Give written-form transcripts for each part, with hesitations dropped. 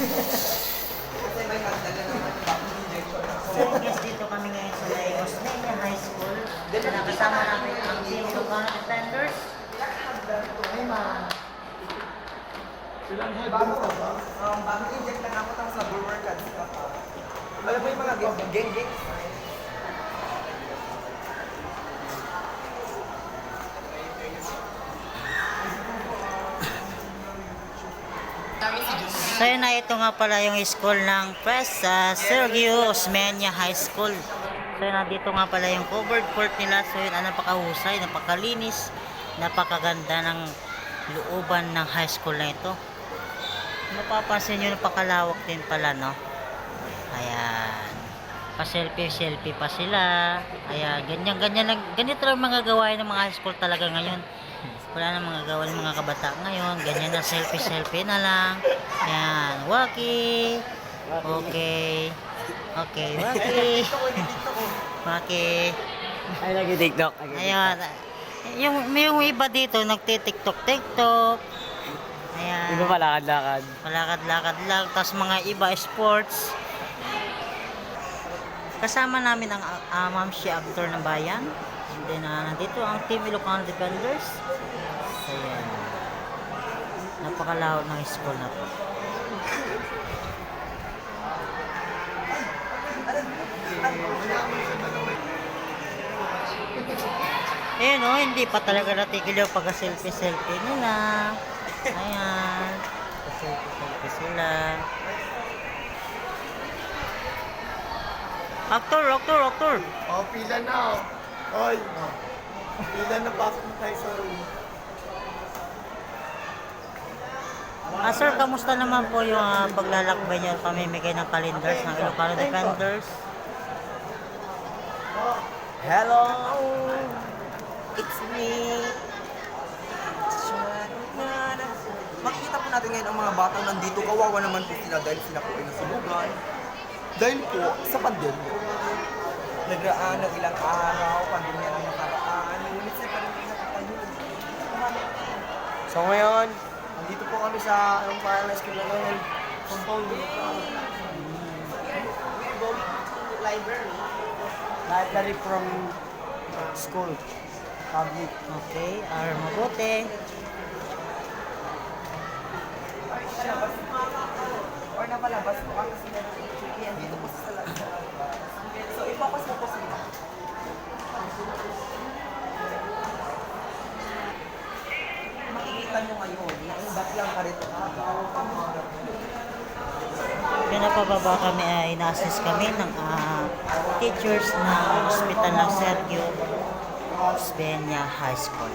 Kasi may nagdala naman ng bagong injection ako. So guys, dito kami ngayon sa Lagos Mania High School. Nakasama namin ang team Lucano Defenders. Ay ma. Bagong inject lang ako tapos nag-workouts ka pa. Alam mo yung mga gang-gang? So yun na, ito nga pala yung school ng Sergio Osmeña High School. So yun, dito nga pala yung covered court nila. So yun, napakahusay, napakalinis, napakaganda ng looban ng high school na ito. Napapansin nyo, napakalawak din pala, no? Ayan. Pa-selfie pa sila. Ayan, ganito lang mga gawain ng mga high school talaga ngayon. Wala na mga gawa ng mga kabata ngayon. Ganyan na, selfie na lang. Ayan, Waki. Okay. Okay, Waki. Waki. Ay, nag-tiktok. Ayan. Yung iba dito, nagtitiktok. Ayan. Iba palakad-lakad. Palakad-lakad lang. Tapos mga iba, sports. Kasama namin ang Mamsi Actor ng Bayan. And then, nandito ang Team Ilocano Defenders. Ayan. Napakalawak ng school na to. Ayan o, hindi pa talaga natigil yung pag-selfie nila. Ayan. Pag-selfie sila. Actor! Oh, pila na oh. Oy. Pila na, pasok na tayo sa room. Sir, kamusta naman po yung paglalakbay niyo at pamimigay ng calendars ng Ilocano Defenders? Hello! It's me! Makikita po natin ngayon ang mga batang nandito. Kawawa naman po sila dahil sila po ay nasunugan. Dahil po sa pandemya. Nagraan ng ilang araw, pandemya na nakaraan. Ngunit sa pandemya na kapatid. So ngayon, Nandito po kami sa wireless ko na ngayon. Compound. library from school. Public. Okay, mabuti. Or napalabas po kami sila ng HQ. Andito po sa labas. So, ipapas mo po sila. Makikita nyo ngayon, nainbat lang ka rito. Pinapababa kami ay ina-assist kami ng teachers ng hospital ng Sergio Osmeña High School.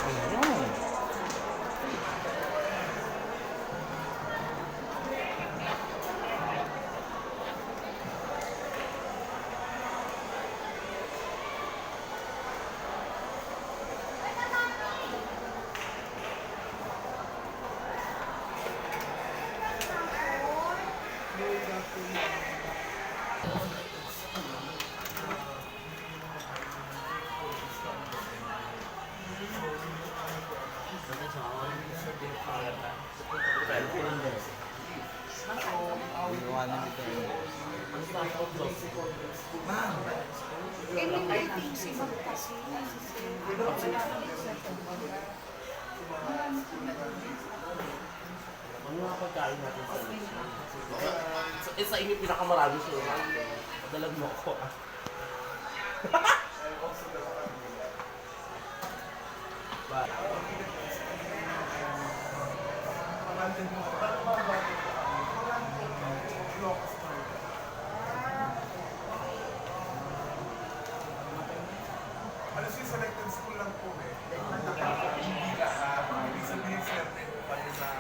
Ayun. Ano nga pagkain natin sa sa inyo pinakamarami siya. Padalag mo ako. Ano siya selected school lang po eh. Ibig sabihin selected po kayo na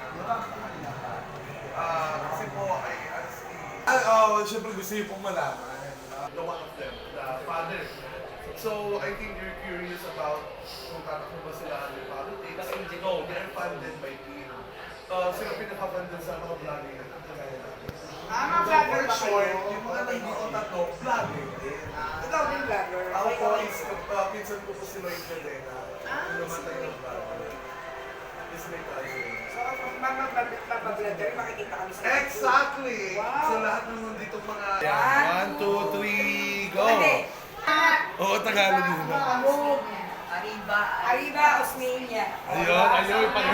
kasi po ay syempre gusto niyo pong malaman. The one of them, the father. So I think you're curious about kung tatakbo ba sila under politics. No, they're funded by team. Sila pinaka-funded sa mga vlogging na kagaya natin. Mga vlogger For ba sure, kayo? yung mga nandito tatlo, vlogging din. Ito ang vlogger. Ako po is, pinsan ko po si Lloyd Cadena. Yung namatay ng vlogger. mag-blender, makikita kami sa Exactly! Sa lahat ng nandito mga... 1, 2, 3, go! Oo, Tagalog yun. Arriba, Osmeña. Ayun, pag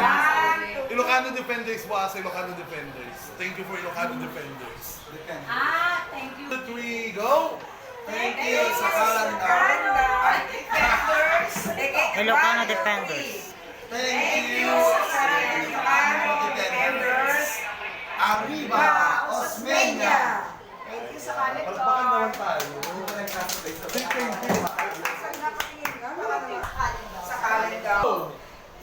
Ilocano Defenders po sa Ilocano Defenders. Thank you for Ilocano Defenders. Thank you. 2, 3, go! Thank you sa Kalanda. Defenders. Ilocano Defenders. Thank you sa Ilocano Defenders. Arriba, Osmeña! Thank you sa Kalanda. Palpakan naman tayo. Sa Kalanda.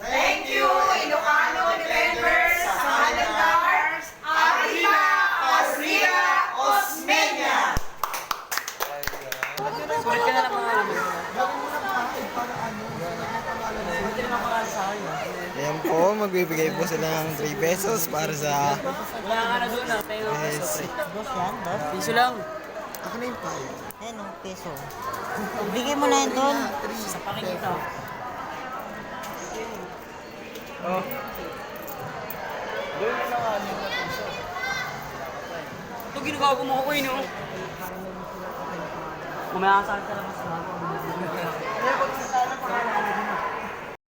Thank you, Ilocano Defenders. Sa Kalanda. Arriba, Arriba, Osmeña. Sulit ka na lang pangalan mo. Sulit ka na lang pangalan sa akin. Ayan po, magbibigay po sila ng 3 pesos para sa... Wala ka na doon ah. Tayo ng Yes. Dos yan, dos. piso lang. Ako na yung payo. Ayan o, peso. Bigay mo na yun doon. Sa pakikita. Ito ginagawa mo ako eh, no? Mamaya ka sa akin ka lang mas bago.